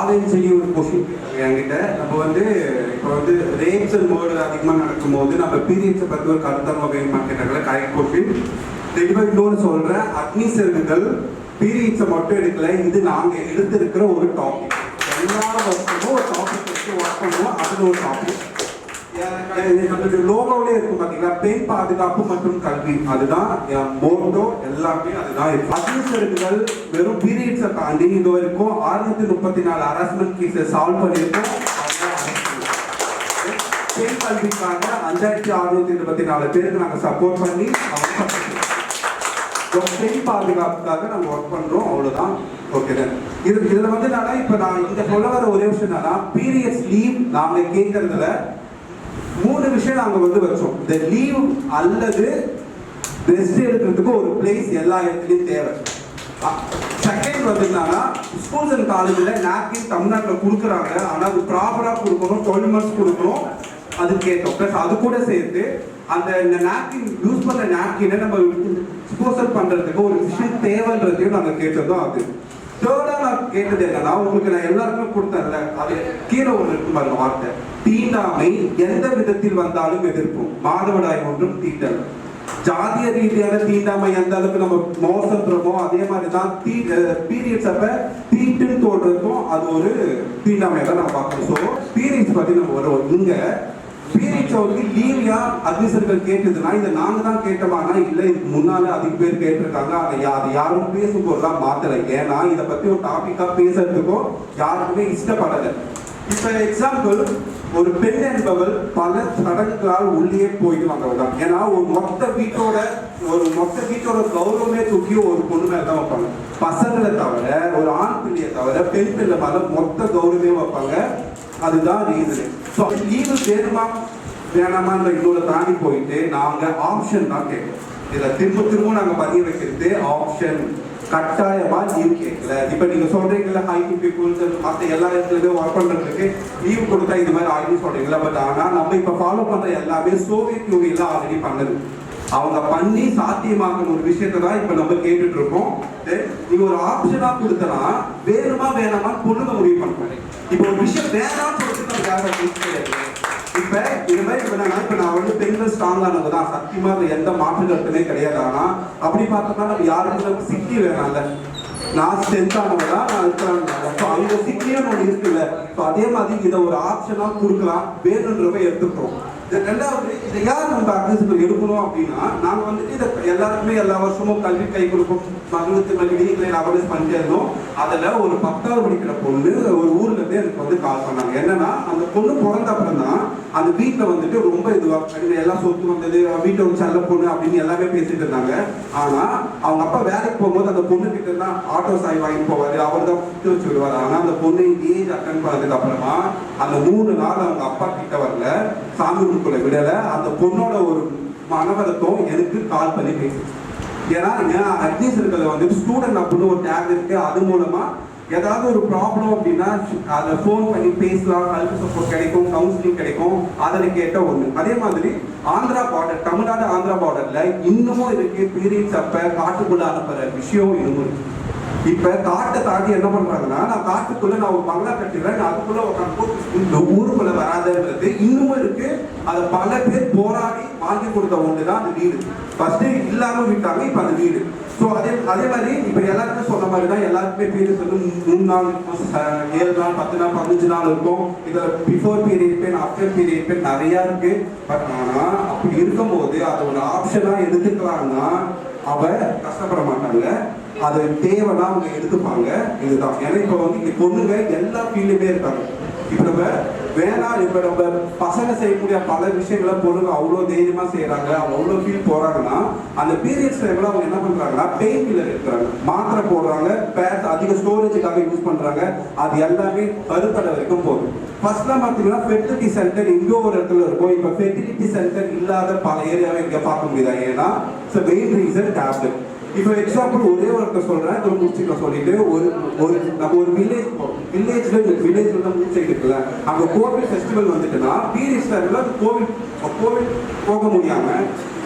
College சொல்லி ஒரு question என்கிட்ட. நம்ம வந்து இப்போ வந்து ரேப்ஸ் அண்ட் மர்டர் அதிகமாக நடக்கும்போது நம்ம பீரியட்ஸை பற்றி ஒரு கருத்தரங்க வேணுமா கேட்டாங்களே, கரெக்ட் கொஸ்டின். தெளிவாக இன்னொன்று சொல்கிறேன், அக்னி சிறகுகள் பீரியட்ஸை மட்டும் எடுக்கல, இது நாங்கள் எடுத்திருக்கிற ஒரு டாபிக். எல்லா வருஷமும் ஒரு டாபிக் வச்சு ஒர்க் பண்ணுவோம். அதில் ஒரு டாபிக் லோகோவிலே இருக்கும் பார்த்தீங்களா, பெண் பாதுகாப்பு மற்றும் கல்வி, அதுதான் மோட்டோ. எல்லாமே அதுதான் இருக்கு. அக்னி சிறகுகள் வெறும் பீரியட்ஸை தாண்டி இது வரைக்கும் 634 ஹராஸ்மெண்ட் கேஸை சால்வ் பண்ணியிருக்கோம். பெண் கல்விக்காக 5624 பேருக்கு நாங்கள் சப்போர்ட் பண்ணி பெண் பாதுகாப்புக்காக நாங்கள் ஒர்க் பண்றோம். அவ்வளவுதான். ஓகே தான். இதுல வந்து என்னன்னா, இப்ப நான் இங்க சொல்ல வர ஒரே விஷயம் என்னன்னா, பீரியட்ஸ் லீவ் நாங்க கேட்கறதுல 3 விஷயம் நாங்க வந்து வச்சோம். இந்த லீவ் அல்லது ரெஸ்ட் எடுக்கிறதுக்கு ஒரு பிளேஸ் எல்லா இடத்துலயும் தேவை. செகண்ட் வந்து என்னன்னா, ஸ்கூல்ஸ் அண்ட் காலேஜ்ல நாப்கின் தமிழ்நாட்டில் கொடுக்குறாங்க, ஆனா அது ப்ராப்பரா கொடுக்கணும், 12 months கொடுக்கணும், அது கேட்டோம். பிளஸ் அது கூட சேர்த்து அந்த நாப்கின் யூஸ் பண்ண நாப்கினை நம்ம டிஸ்போசல் பண்றதுக்கு ஒரு விஷயம் தேவைன்றதையும் நாங்க கேட்டதும். அது தேர்டா நான் கேட்டது என்னன்னா, உங்களுக்கு நான் எல்லாருக்கும் கொடுத்தேன்ல, அது கீழே ஒன்று இருக்கு பாருங்க வார்த்தை, தீண்டாமை எந்த விதத்தில் வந்தாலும் எதிர்ப்போம், மாதவிடாய் ஒன்றும் தீண்டல். ஜாதிய ரீதியான தீண்டாமை எந்த அளவுக்கு நம்ம மோசப்படுறோமோ அதே மாதிரிதான் பீரியட்ஸ் அப்ப தீட்டுன்னு தோன்றதுக்கும் அது ஒரு தீண்டாமையை தான் நம்ம பார்க்கணும். ஸோ பீரியட்ஸ் பத்தி நம்ம வருவோம். இங்க பீரியட்ஸ் வந்து லீவ்யா அட்மிஷன்கள் கேட்டதுன்னா இதை நாங்க தான் கேட்டோமானா இல்லை, இதுக்கு முன்னால அதிக பேர் கேட்டிருக்காங்க. அதை யாரும் பேசும்போதுலாம் மாத்தலை. ஏன்னா இதை பத்தி ஒரு டாபிக்கா பேசுறதுக்கும் யாருக்குமே இஷ்டப்படலை. இப்ப எக்ஸாம்பிள், ஒரு பெண் என்பவள் பல சடங்குகளால் உள்ளே போயிட்டு வந்தவதான். ஏன்னா ஒரு மொத்த வீட்டோட கௌரவமே தூக்கி ஒரு பொண்ணு மேல தான் வைப்பாங்க. பசங்களை தவிர, ஒரு ஆண் பிள்ளையை தவிர பெண் பிள்ளை மேல மொத்த கௌரவமே வைப்பாங்க. அதுதான் ரீசன். ஸோ லீவு வேணுமா வேணாமான்ற இன்னொரு தாண்டி போயிட்டு நாங்க ஆப்ஷன் தான் கேட்கணும். இதை திரும்ப நாங்க பதிய வைக்கிறது ஆப்ஷன். கட்டாயமா லீவ் கேட்கல. இப்ப நீங்க சொல்றீங்கல்ல, ஹைடி பீப்புள்ஸ் மற்ற எல்லா இடத்துலயுமே ஒர்க் பண்றதுக்கு லீவ் கொடுத்தா இது மாதிரி ஆயிடும் சொல்றீங்களா. பட் ஆனா நம்ம இப்ப ஃபாலோ பண்ற எல்லாமே சோவியத் யூனியன்ல ஆல்ரெடி பண்ணது. அவங்க பண்ணி சாத்தியமாக்கின ஒரு விஷயத்தை தான் இப்ப நம்ம கேட்டுட்டு இருக்கோம். நீங்க ஒரு ஆப்ஷனா கொடுத்தனா வேணுமா வேணாமா பொண்ணுங்க முடிவு பண்றாங்க. இப்ப ஒரு விஷயம் வேணாம்னு சொல்லிட்டு நமக்கு இப்ப இது மாதிரி இப்ப நான் வந்து பெண்கள் ஸ்ட்ராங்கானது தான், சத்தியமா எந்த மாற்று கருத்துமே கிடையாது. ஆனா அப்படி பார்த்தோம்னா நம்ம யாருக்கும் சிக்கி வேணாம்ல, நான் ஸ்ட்ரென்த்தானவதா நான் இருக்கிறாங்க, அவங்க சிக்கியும் ஒன்று இருக்குல்ல. அதே மாதிரி இதை ஒரு ஆப்ஷனா கொடுக்கலாம், வேணுன்றவங்க எடுத்துக்கிறோம். ரெண்டாவது, இதை யார் நம்ம அட்மிஷன் எடுக்கணும் அப்படின்னா, நாங்கள் வந்துட்டு இதை எல்லாருக்குமே எல்லா வருஷமும் கல்வி கை கொடுப்போம், மகளுக்கு வீடுகளை அவேர்னஸ் பண்ணிட்டே இருந்தோம். அதில் ஒரு 10வது படிக்கிற பொண்ணு ஒரு ஊர்ல இருந்து எனக்கு வந்து கால் பண்ணாங்க. என்னன்னா, அந்த பொண்ணு பிறந்த அப்புறம் தான் அந்த வீட்டில் வந்துட்டு ரொம்ப இதுவாக எல்லாம் சொத்து வந்தது, வீட்டை ஒரு செல்ல பொண்ணு அப்படின்னு எல்லாமே பேசிட்டு இருந்தாங்க. ஆனா அவங்க அப்பா வேலைக்கு போகும்போது அந்த பொண்ணு கிட்ட தான் ஆட்டோ சாய் வாங்கிட்டு போவாரு, அவர் தான் விட்டு வச்சு விடுவாரு. ஆனா அந்த பொண்ணு ஏஜ் அட்டன் பண்ணதுக்கு அப்புறமா அந்த 3 நாள் அவங்க அப்பா கிட்ட வரல, சாமி ரூம்குள்ள விடல. அந்த பொண்ணோட ஒரு மனவரத்தம் எனக்கு கால் பண்ணி பேசி, ஏன்னா அட்மிஷன்களை வந்து ஸ்டூடெண்ட் அப்படின்னு ஒரு டேக் இருக்கு, அது மூலமா ஏதாவது ஒரு ப்ராப்ளம் அப்படின்னா அதை ஃபோன் பண்ணி பேசலாம், ஹெல்ப் சப்போர்ட் கிடைக்கும், கவுன்சிலிங் கிடைக்கும். அதில் கேட்ட ஒன்று. அதே மாதிரி ஆந்திரா பார்டர், தமிழ்நாடு ஆந்திரா பார்டர்ல இன்னமும் இருக்கு பீரியட்ஸ் அப்ப காட்டுக்குள்ள அனுப்புற விஷயம் இன்னமும் இருக்கு. இப்ப காட்டை தாண்டி என்ன பண்றாங்கன்னா, நான் காட்டுக்குள்ள நான் ஒரு பங்களா கட்டிடுறேன், அதுக்குள்ள இந்த ஊருக்குள்ள வராதுன்றது இன்னமும் இருக்கு. அதை பல பேர் போராடி வாங்கி கொடுத்த ஒண்ணுதான் அந்த வீடு. ஃபர்ஸ்ட் இல்லாம விட்டாங்க, இப்ப அந்த வீடு. ஸோ அதே மாதிரி இப்ப எல்லாருமே சொன்ன மாதிரி தான், எல்லாருக்குமே பீரியட்ஸ் வந்து 3 நாள், 7 நாள், 10 நாள், 15 நாள் இருக்கும். இதுல before period pain, after period pain நிறைய இருக்கு. பட் ஆனா அப்படி இருக்கும்போது அதை ஒரு ஆப்ஷனா எடுத்துக்கலாம்னா அவ கஷ்டப்பட மாட்டாங்க, அது தேவைன்னா அவங்க எடுத்துப்பாங்க. இதுதான். ஏன்னா இப்ப வந்து இங்க பொண்ணுங்க எல்லா ஃபீல்டுமே இருக்காங்க. இப்ப நம்ம வேணாம், இப்ப நம்ம பசங்க செய்யக்கூடிய பல விஷயங்களை பொண்ணுங்க அவ்வளோ தைரியமா செய்யறாங்க, அவங்க அவ்வளோ ஃபீல் போறாங்கன்னா, அந்த பீரியட்ஸ் டைம்ல அவங்க என்ன பண்றாங்கன்னா பெயின் கில்லர் எடுக்கிறாங்க, மாத்திரை போடுறாங்க, பேட் அதிக ஸ்டோரேஜுக்காக யூஸ் பண்றாங்க. அது எல்லாமே கருத்தடை வரைக்கும் போகுது. ஃபர்ஸ்ட்லாம் பார்த்தீங்கன்னா ஃபெர்டிலிட்டி சென்டர் இங்கே ஒரு இடத்துல இருக்கும். இப்போ ஃபெர்டிலிட்டி சென்டர் இல்லாத பல ஏரியாவை இங்கே பார்க்க முடியுதா? ஏன்னா மெயின் ரீசன் டேப்லெட். இப்போ எக்ஸாம்பிள் ஒரே ஒருத்தர் சொல்றேன், ஒரு மூச்சுக்க சொல்லிட்டு நம்ம ஒரு வில்லேஜ்ல மூச்சு சைடு இருக்குல்ல, அங்க கோவில் ஃபெஸ்டிவல் வந்துட்டுன்னா பீரியட்ஸ் டைம்ல கோவில் போக முடியாம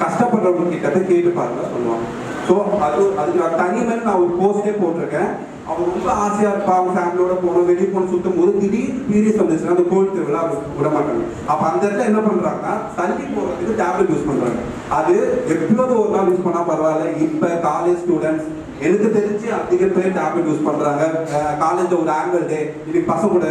கஷ்டப்படுறவங்க கிட்ட கேட்டு பாருங்க சொல்லுவாங்க. ஸோ அதுக்கு தனியாக நான் ஒரு போஸ்டே போட்டிருக்கேன். அவங்க ரொம்ப ஆசையா இருப்பா, அவங்க ஃபேமிலியோட போகணும், வெளியே போகணும், சுத்தும் போது திடீர்னு பீரியட்ஸ் வந்துச்சுன்னா அந்த கோயில் திருவிழா விட மாட்டாங்க. அப்ப அந்த இடத்துல என்ன பண்றாங்கன்னா தள்ளி போறதுக்கு டேப்லெட் யூஸ் பண்றாங்க. அது எப்பயாவது ஒரு நாள் யூஸ் பண்ணா பரவாயில்ல. இப்ப காலேஜ் ஸ்டூடெண்ட்ஸ் எனக்கு தெரிஞ்சு அதிக பேர் டேப்லெட் யூஸ் பண்றாங்க. காலேஜ்ல ஒரு ஆனுவல் டே, இன்னைக்கு பசங்க கூட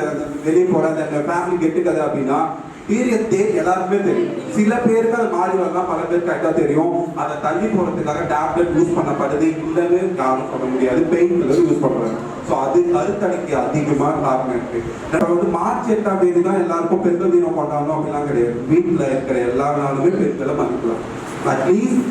வெளியே போற அந்த ஃபேமிலி கெட்டுக்கது அப்படின்னா பீரியட் டேட் எல்லாருக்குமே தெரியும். சில பேருக்கு அது மாறி வரலாம், பல பேருக்கு கரெக்டா தெரியும். அதை தள்ளி போறதுக்காக டேப்லெட் யூஸ் பண்ணப்படுது இல்லைன்னு யாரும் சொல்ல முடியாது. பெயின் கில்லர் யூஸ் பண்றாங்க. ஸோ அது கருத்தடைக்கு அதிகமாக காரணம் இருக்கு. நம்ம வந்து மார்ச் 8ஆம் தேதி தான் எல்லாருக்கும் பெண்கள் தினம் கொண்டாடணும் அப்படிலாம் கிடையாது. வீட்டில் இருக்கிற எல்லா நாளுமே பெண்களை மதிக்கலாம். அட்லீஸ்ட்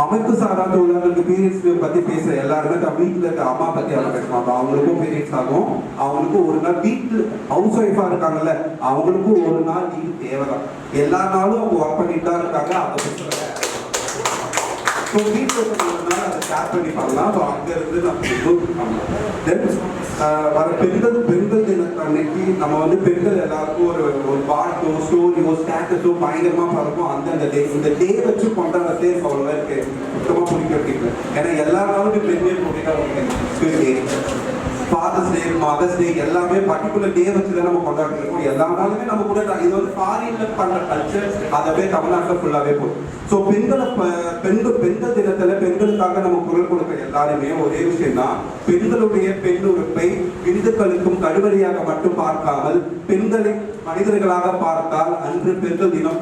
அமைப்பு சாரா தொழிலாளர்களுக்கு பீரியட்ஸ் பத்தி பேச எல்லாருமே வீட்டில் இருக்க அம்மா பத்தி அவங்க பேசுவாங்க. அவங்களுக்கும் பீரியட்ஸ் ஆகும். அவங்களுக்கும் ஒரு நாள் வீட்டில் ஹவுஸ் ஒய்ஃபா இருக்காங்கல்ல, அவங்களுக்கும் ஒரு நாள் லீவ் தேவைதான். எல்லா நாளும் அவங்க ஒர்க் பண்ணிட்டு தான் இருக்காங்க. அதை ஸோ வீட்டில் இருக்கிறதுனால அதை ஷேர் பண்ணி பண்ணலாம். ஸோ அங்கேருந்து நம்ம வர பெண்கள் தினத்து அன்னைக்கு நம்ம வந்து பெண்கள் எல்லாருக்கும் ஒரு பாட்டோ ஸ்டோரியோ ஸ்டேட்டஸோ பயங்கரமாக பறக்கும். அந்தந்த டே இந்த டே வச்சு கொண்டாடுறதே அவ்வளோவா இருக்கு சுத்தமாக பிடிக்க. ஏன்னா எல்லா நாளுமே பெண்கள் போட்டிங்கன்னா ஃபாதர்ஸ் டே, மதர்ஸ் டே எல்லாமே பர்டிகுலர் டே வச்சு தான் நம்ம கொண்டாடிருக்கோம். எல்லா நாளுமே நம்ம கூட இது வந்து ஃபாரின்ல பண்ற கல்ச்சர் அதவே தமிழ்நாட்டில் ஃபுல்லாவே போகும். ஸோ பெண்கள் தினத்துல பெண்களுக்காக நம்ம குரல் கொடுக்க எல்லாருமே ஒரே விஷயம் தான், பெண்களுடைய பெண்ணுறுப்பை இந்துக்களுக்கும் கடுவழியாக மட்டும் பார்க்காமல் பெண்களை மனிதர்களாக பார்த்தால் அன்று பெண்கள் தினம்